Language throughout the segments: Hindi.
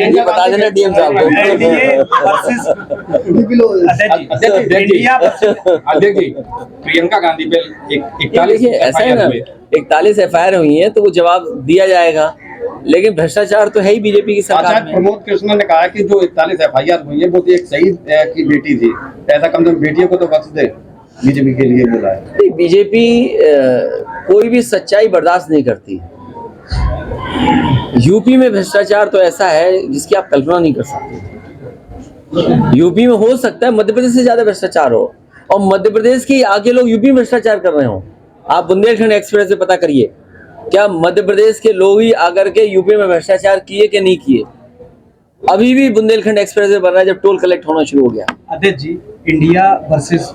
ये बता देना डीएम साहब को। अध्यक्ष जी, प्रियंका गांधी पे 41 ऐसा है ना, 41 FIR हुई है तो वो जवाब दिया जाएगा, लेकिन भ्रष्टाचार तो है ही बीजेपी की सरकार में। प्रमोद कृष्ण ने कहा कि जो 41 FIR हुई है वो एक शहीद की बेटी थी, ऐसा कम से कम बेटियों को तो बख्श दे, बीजेपी के लिए बोला है। बीजेपी कोई भी सच्चाई बर्दाश्त नहीं करती। यूपी में भ्रष्टाचार तो ऐसा है जिसकी आप कल्पना नहीं कर सकते। यूपी में हो सकता है मध्य प्रदेश से ज्यादा भ्रष्टाचार हो, और मध्य प्रदेश के आगे लोग यूपी में भ्रष्टाचार कर रहे हो। आप बुंदेलखंड एक्सप्रेस से पता करिए, क्या मध्य प्रदेश के लोग ही आकर के यूपी में भ्रष्टाचार किए कि नहीं किए। अभी भी बुंदेलखंड एक्सप्रेस से बन रहा है जब टोल कलेक्ट होना शुरू हो गया। अध्यक्ष जी, इंडिया वर्सेस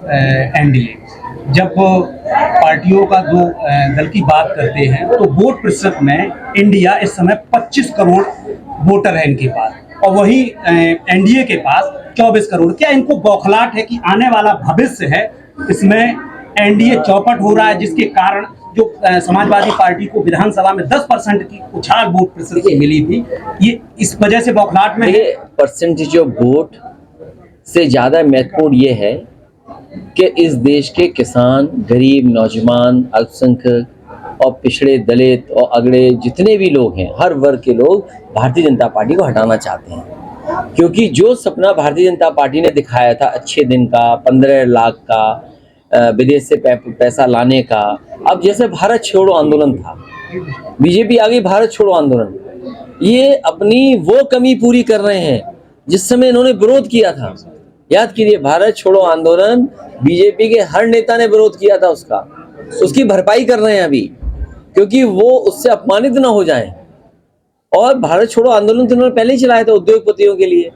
एनडीए, जब पार्टियों का दो दल की बात करते हैं तो वोट प्रतिशत में इंडिया इस समय 25 करोड़ वोटर है इनके पास, और वही एनडीए के पास 24 करोड़। क्या इनको बौखलाहट है कि आने वाला भविष्य है इसमें एनडीए चौपट हो रहा है, जिसके कारण जो समाजवादी पार्टी को विधानसभा में 10% की उछाल वोट प्रतिशत मिली थी, ये इस वजह से बौखलाहट में है? परसेंटेज ऑफ वोट से ज्यादा महत्वपूर्ण ये है कि इस देश के किसान, गरीब, नौजवान, अल्पसंख्यक और पिछड़े, दलित और अगड़े जितने भी लोग हैं, हर वर्ग के लोग भारतीय जनता पार्टी को हटाना चाहते हैं। क्योंकि जो सपना भारतीय जनता पार्टी ने दिखाया था अच्छे दिन का, 15 लाख का, विदेश से पैसा लाने का, अब जैसे भारत छोड़ो आंदोलन था, बीजेपी आ गई भारत छोड़ो आंदोलन, ये अपनी वो कमी पूरी कर रहे हैं जिस समय इन्होंने विरोध किया था। याद कीजिए, भारत छोड़ो आंदोलन बीजेपी के हर नेता ने विरोध किया था, उसकी भरपाई कर रहे हैं अभी, क्योंकि वो उससे अपमानित ना हो जाएं। और भारत छोड़ो आंदोलन तो इन्होंने पहले ही चलाया था उद्योगपतियों के लिए,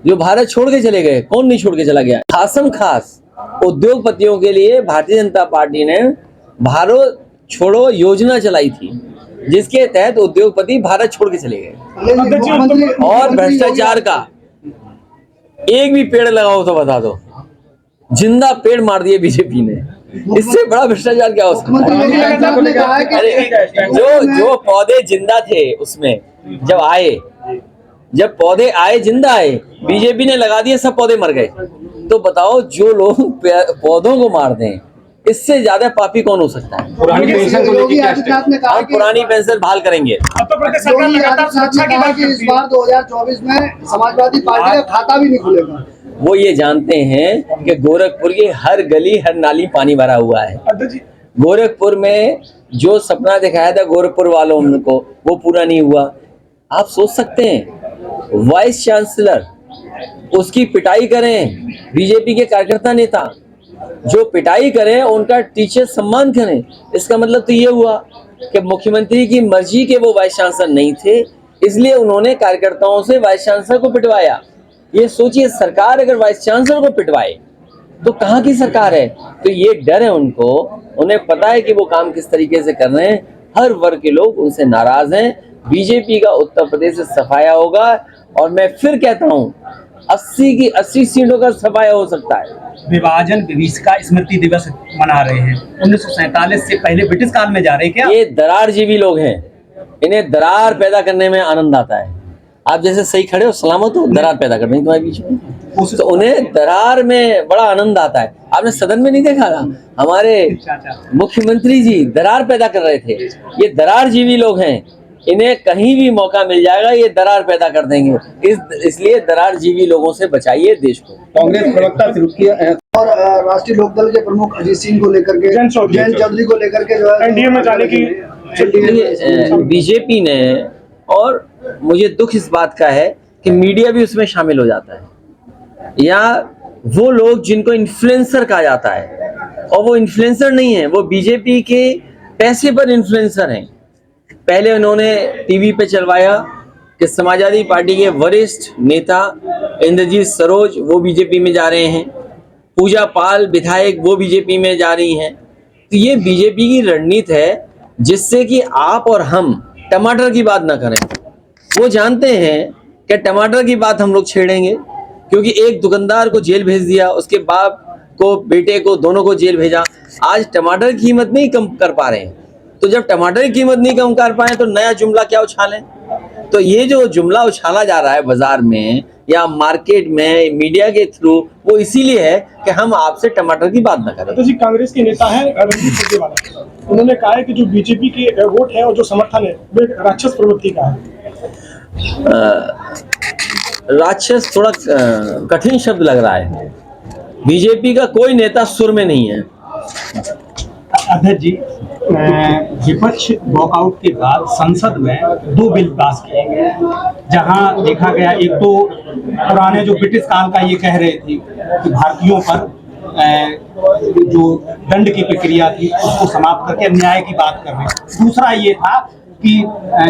जो भारत छोड़ के चले गए। कौन नहीं छोड़ के चला गया? खासम खास उद्योगपतियों के लिए भारतीय जनता पार्टी ने भारत छोड़ो योजना चलाई थी, जिसके तहत उद्योगपति भारत छोड़ के चले गए। और भ्रष्टाचार का एक भी पेड़ लगाओ तो बता दो, जिंदा पेड़ मार दिए बीजेपी ने। इससे बड़ा भ्रष्टाचार क्या हो सकता है? अरे जो पौधे जिंदा थे उसमें जब पौधे आए जिंदा आए, बीजेपी ने लगा दिए, सब पौधे मर गए। तो बताओ, जो लोग पौधों को मार दें, इससे ज्यादा पापी कौन हो सकता है? पुरानी पेंशन को लेकर हम पुरानी पेंशन बहाल करेंगे। अब तो प्रदेश सरकार लगातार सुरक्षा की बात इस बार 2024 में समाजवादी पार्टी का खाता भी नहीं खुलेगा। वो ये जानते हैं कि गोरखपुर की हर गली, हर नाली पानी भरा हुआ है। गोरखपुर में जो सपना दिखाया था गोरखपुर वालों को, वो पूरा नहीं हुआ। आप सोच सकते हैं, वाइस चांसलर, उसकी पिटाई करें बीजेपी के कार्यकर्ता नेता, जो पिटाई करें उनका टीचर सम्मान करें। इसका मतलब तो ये हुआ कि मुख्यमंत्री की मर्जी के वो वाइस चांसलर नहीं थे, इसलिए उन्होंने कार्यकर्ताओं से वाइस चांसलर को पिटवाया। ये सोचिए, सरकार अगर वाइस चांसलर को पिटवाए तो कहाँ की सरकार है? तो ये डर है उनको, उन्हें पता है कि वो काम किस तरीके से कर रहे हैं। हर वर्ग के लोग उनसे नाराज हैं। बीजेपी का उत्तर प्रदेश से सफाया होगा, और मैं फिर कहता हूँ 80 की 80 सीटों का सफाया हो सकता है। विभाजन विभीष का स्मृति दिवस मना रहे हैं, 1947 से पहले ब्रिटिश काल में जा रहे हैं क्या? ये दरार जीवी लोग हैं, इन्हें दरार पैदा करने में आनंद आता है। आप जैसे सही खड़े हो, सलामत हो, दरार पैदा करने तुम्हारे बीच में, तो उन्हें दरार में बड़ा आनंद आता है। आपने सदन में नहीं देखा था, हमारे मुख्यमंत्री जी दरार पैदा कर रहे थे। ये दरार जीवी लोग हैं, इन्हें कहीं भी मौका मिल जाएगा ये दरार पैदा कर देंगे। इसलिए दरार जीवी लोगों से बचाइए देश को। कांग्रेस प्रवक्ता शुरू किया और राष्ट्रीय लोकदल के प्रमुख अजीत सिंह को लेकर के, जयंत चौधरी को लेकर के जो है एनडीए में जाने की बीजेपी ने, और मुझे दुख इस बात का है कि मीडिया भी उसमें शामिल हो जाता है, या वो लोग जिनको इन्फ्लुएंसर कहा जाता है, और वो इन्फ्लुएंसर नहीं है, वो बीजेपी के पैसे पर इन्फ्लुएंसर हैं। पहले उन्होंने टीवी पे चलवाया कि समाजवादी पार्टी के वरिष्ठ नेता इंद्रजीत सरोज वो बीजेपी में जा रहे हैं, पूजा पाल विधायक वो बीजेपी में जा रही हैं। तो ये बीजेपी की रणनीति है, जिससे कि आप और हम टमाटर की बात ना करें। वो जानते हैं कि टमाटर की बात हम लोग छेड़ेंगे, क्योंकि एक दुकानदार को जेल भेज दिया, उसके बाप को, बेटे को, दोनों को जेल भेजा। आज टमाटर की कीमत नहीं कम कर पा रहे हैं, तो जब टमाटर की कीमत नहीं कम कर पाए तो नया जुमला क्या उछालें? तो ये जो जुमला उछाला जा रहा है बाजार में या मार्केट में मीडिया के थ्रू, वो इसीलिए है कि हम आपसे टमाटर की बात ना करें। तो जी कांग्रेस के नेता हैं रणदीप सुरजेवाला, उन्होंने कहा है कि जो बीजेपी के वोट है और जो समर्थन है वो एक राक्षस प्रवृत्ति का है। राक्षस थोड़ा कठिन शब्द लग रहा है। बीजेपी का कोई नेता सुर में नहीं है। अध्यक्ष जी, विपक्ष वॉकआउट के बाद संसद में 2 बिल पास किए गए, जहां देखा गया एक तो पुराने जो ब्रिटिश काल का ये कह रहे थे कि भारतीयों पर जो दंड की प्रक्रिया थी उसको समाप्त करके न्याय की बात कर रहे हैं। दूसरा ये था कि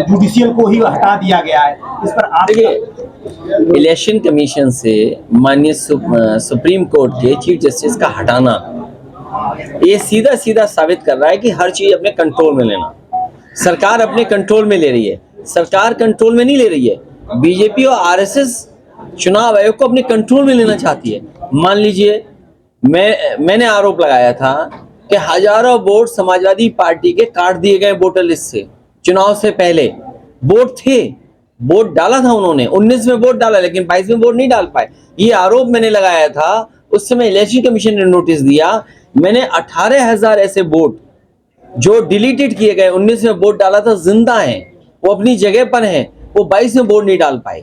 जुडिशियल को ही हटा दिया गया है। इस पर आप देखिए, इलेक्शन कमीशन से माननीय सुप्रीम कोर्ट के चीफ जस्टिस का हटाना ये सीधा सीधा साबित कर रहा है कि हर चीज अपने कंट्रोल में लेना। सरकार अपने कंट्रोल में ले रही है। सरकार कंट्रोल में नहीं ले रही है, बीजेपी और आरएसएस चुनाव आयोग को अपने कंट्रोल में लेना चाहती है। मान लीजिए मैंने आरोप लगाया था कि हजारों वोट समाजवादी पार्टी के काट दिए गए वोटर लिस्ट से। चुनाव से पहले वोट थे, वोट डाला था उन्होंने, 19 में वोट डाला लेकिन 22 में वोट नहीं डाल पाए। ये आरोप मैंने लगाया था। उस समय इलेक्शन कमीशन ने नोटिस दिया। मैंने 18,000 ऐसे वोट जो डिलीटेड किए गए, 19 में वोट डाला था, जिंदा हैं, वो अपनी जगह पर हैं, वो 22 में वोट नहीं डाल पाए।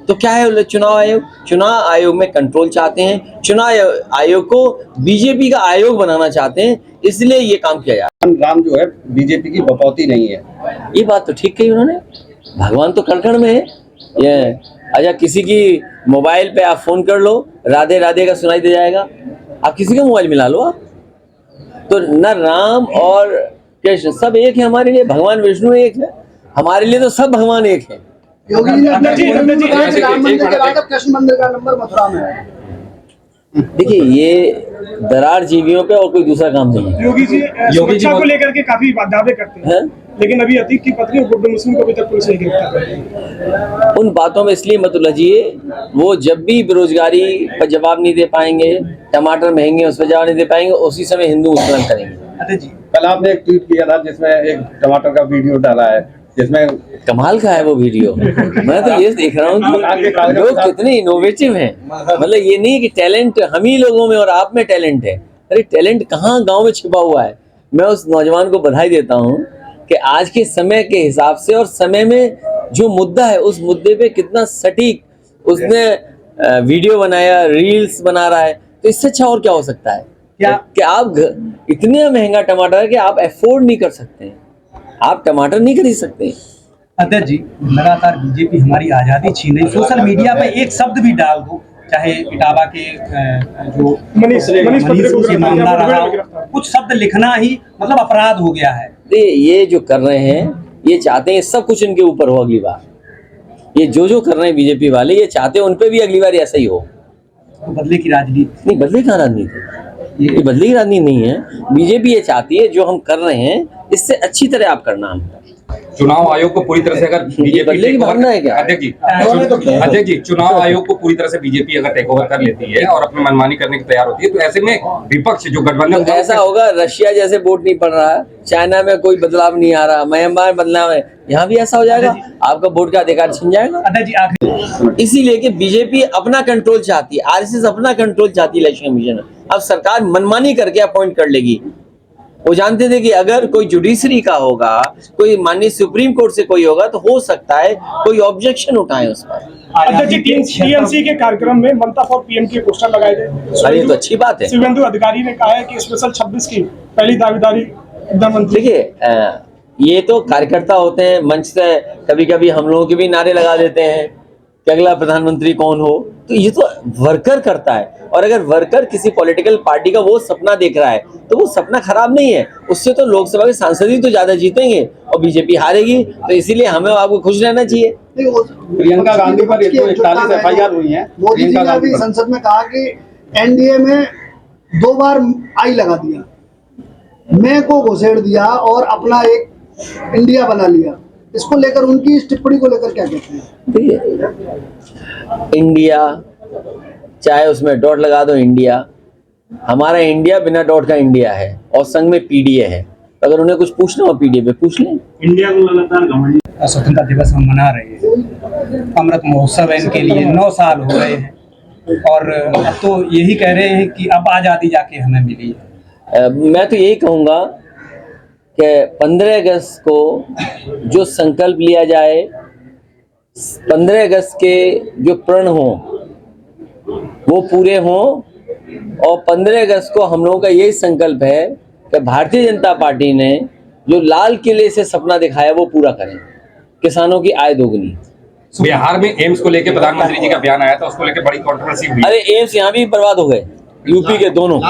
तो क्या है चुनाव आयोग? चुनाव आयोग में कंट्रोल चाहते हैं, चुनाव आयोग को बीजेपी का आयोग बनाना चाहते हैं, इसलिए ये काम किया जा रहा है। राम जो है बीजेपी की बपौती नहीं है, ये बात तो ठीक कही उन्होंने। भगवान तो कण कण में है। ये अच्छा, किसी की मोबाइल पे आप फोन कर लो, राधे राधे का सुनाई दे जाएगा। आप किसी का मोबाइल मिला लो आप, तो न राम और कृष्ण सब एक है हमारे लिए, भगवान विष्णु एक है हमारे लिए, तो सब भगवान एक है। योगी जी ने राम मंदिर के बाद कृष्ण मंदिर का नंबर मथुरा में है। देखिए, ये दरार जीवियों पे और कोई दूसरा काम नहीं है। योगी जी सुरक्षा को लेकर के काफी दावे करते हैं, लेकिन अभी अतीक की पत्नी और गुड्डू मुस्लिम को अभी तक पुलिस नहीं गिरफ्तार कर रही। उन बातों में इसलिए मत उलझिए, वो जब भी बेरोजगारी पर जवाब नहीं दे पाएंगे, टमाटर महंगे उस पर जवाब नहीं दे पाएंगे, उसी समय हिंदू मुसलमान करेंगे। कल आपने एक ट्वीट किया था जिसमें एक टमाटर का वीडियो डाला है, जिसमें कमाल का है वो वीडियो। मैं तो ये देख रहा हूँ कि लोग कितने इनोवेटिव हैं। मतलब ये नहीं कि टैलेंट हम ही लोगों में और आप में टैलेंट है। अरे टैलेंट कहाँ गांव में छिपा हुआ है। मैं उस नौजवान को बधाई देता हूँ कि आज के समय के हिसाब से और समय में जो मुद्दा है उस मुद्दे पे कितना सटीक उसने वीडियो बनाया, रील्स बना रहा है। तो इससे अच्छा और क्या हो सकता है कि आप इतना महंगा टमाटर है कि आप अफोर्ड नहीं कर सकते हैं, आप टमाटर नहीं खरीद सकते। अध्यक्ष जी, लगातार बीजेपी हमारी आजादी छीन रही। सोशल मीडिया पे एक शब्द भी डाल दो, चाहे इटावा के जो मनीष से मामला रहा, कुछ शब्द लिखना ही मतलब अपराध हो गया है। ये जो कर रहे हैं, ये चाहते हैं सब कुछ इनके ऊपर हो अगली बार। ये जो कर रहे हैं बीजेपी वाले, ये चाहते हैं उन पे भी अगली बार ऐसा ही हो। तो बदले की राजनीति नहीं, बदले की राजनीति, ये बदले की राजनीति नहीं है। बीजेपी ये चाहती है जो हम कर रहे हैं इससे अच्छी तरह आप करना। हम चुनाव आयोग को पूरी तरह से अगर बदले की भावना है क्या? अध्यक्ष जी, चुनाव आयोग को पूरी तरह से बीजेपी अगर टेक ओवर कर लेती है और अपनी मनमानी करने की तैयार होती है, तो ऐसे में विपक्ष जो गठबंधन तो ऐसा होगा, रशिया जैसे वोट नहीं पड़ रहा है, चाइना में कोई बदलाव नहीं आ रहा, म्यांमार बदलाव है, यहाँ भी ऐसा हो जाएगा, आपका वोट का अधिकार छिन जाएगा। अध्यक्ष जी आखिर इसीलिए कि बीजेपी अपना कंट्रोल चाहती है, आरएसएस अपना कंट्रोल चाहती है इलेक्शन कमीशन। अब सरकार मनमानी करके अपॉइंट कर लेगी। वो जानते थे कि अगर कोई जुडिशरी का होगा, कोई माननीय सुप्रीम कोर्ट से कोई होगा, तो हो सकता है कोई ऑब्जेक्शन उठाए उस पर। अध्यक्ष जी, टीएमसी के कार्यक्रम में ममता फॉर पीएम के पोस्टर लगाए गए। अरे तो अच्छी बात है। शिवेंदु अधिकारी ने कहा है कि स्पेशल 26 की पहली दावेदारी प्रधानमंत्री। देखिए, ये तो कार्यकर्ता होते हैं, मंच से कभी कभी हम लोगों के भी नारे लगा देते हैं कि अगला प्रधानमंत्री कौन हो। तो ये तो वर्कर करता है, और अगर वर्कर किसी पॉलिटिकल पार्टी का वो सपना देख रहा है तो वो सपना खराब नहीं है। उससे तो लोकसभा के सांसद ही तो ज्यादा जीतेंगे और बीजेपी हारेगी। तो इसीलिए हमें आपको खुश रहना चाहिए। प्रियंका गांधी पर 141 एफआईआर हुई है। मोदी जी ने अभी संसद में कहा कि एनडीए में 2 बार आई लगा दिया, मैं को घुसेड़ दिया और अपना एक इंडिया बना लिया। इसको लेकर उनकी इस टिप्पणी को लेकर क्या कहते हैं? इंडिया, चाहे उसमें डॉट लगा दो, इंडिया हमारा इंडिया बिना डॉट का इंडिया है, और संग में पीडीए है। अगर उन्हें कुछ पूछना हो पीडीए पे पूछ लें। इंडिया को लगातार घमंडी स्वतंत्रता दिवस हम मना रहे हैं, अमृत महोत्सव है इनके लिए, 9 साल हो गए हैं और अब तो यही कह रहे हैं कि अब आज़ादी जाके हमें मिली है। मैं तो यही कहूँगा कि 15 अगस्त को जो संकल्प लिया जाए, 15 अगस्त के जो प्रण हों वो पूरे हों, और 15 अगस्त को हम लोगों का यही संकल्प है कि भारतीय जनता पार्टी ने जो लाल किले से सपना दिखाया वो पूरा करें, किसानों की आय दोगुनी। बिहार में एम्स को लेकर प्रधानमंत्री जी का बयान आया था, उसको लेकर बड़ी कंट्रोवर्सी हुई। अरे एम्स यहाँ भी बर्बाद हो गए, यूपी के दोनों।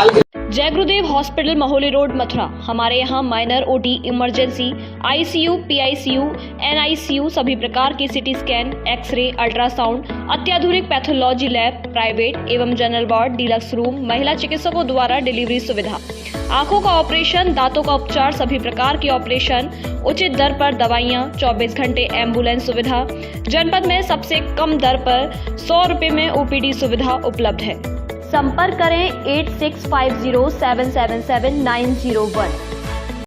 जय गुरुदेव हॉस्पिटल महौली रोड मथुरा। हमारे यहाँ minor, OT, emergency, ICU, PICU, NICU, सभी प्रकार की सिटी स्कैन, एक्सरे, अल्ट्रासाउंड, अत्याधुनिक पैथोलॉजी लैब, प्राइवेट एवं जनरल वार्ड, डीलक्स रूम, महिला चिकित्सकों द्वारा डिलीवरी सुविधा, आंखों का ऑपरेशन, दांतों का उपचार, सभी प्रकार के ऑपरेशन, उचित दर पर दवाइयाँ, 24 घंटे एम्बुलेंस सुविधा। जनपद में सबसे कम दर पर 100 रुपये में ओपीडी सुविधा उपलब्ध है। संपर्क करें 8650777901।